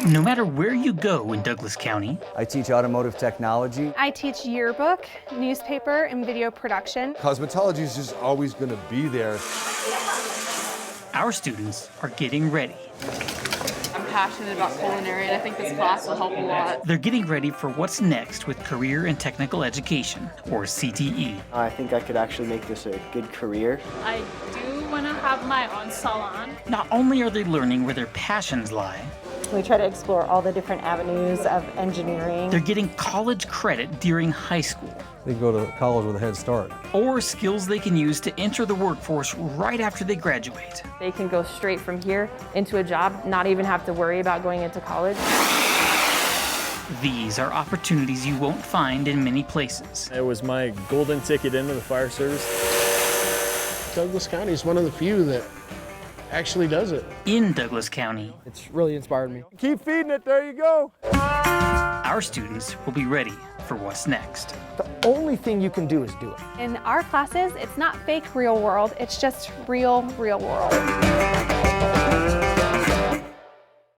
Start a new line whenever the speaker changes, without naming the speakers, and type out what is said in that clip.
No matter where you go in Douglas County,
I teach automotive technology.
I teach yearbook, newspaper, and video production.
Cosmetology is just always going to be there.
our students are getting ready.
I'm passionate about culinary, and I think this class will help a lot.
They're getting ready for what's next with Career and Technical Education, or CTE.
I think I could actually make this a good career.
I do want to have my own salon.
Not only are they learning where their passions lie,
we try to explore all the different avenues of engineering.
they're getting college credit during high school,
They go to college with a head start.
or skills they can use to enter the workforce right after they graduate.
They can go straight from here into a job, not even have to worry about going into college.
These are opportunities you won't find in many places.
It was my golden ticket into the fire service.
Douglas County is one of the few that actually does it.
In Douglas County,
It's really inspired me.
Keep feeding it, there you go.
our students will be ready for what's next.
The only thing you can do is do it.
In our classes, it's not fake real world, it's just real world.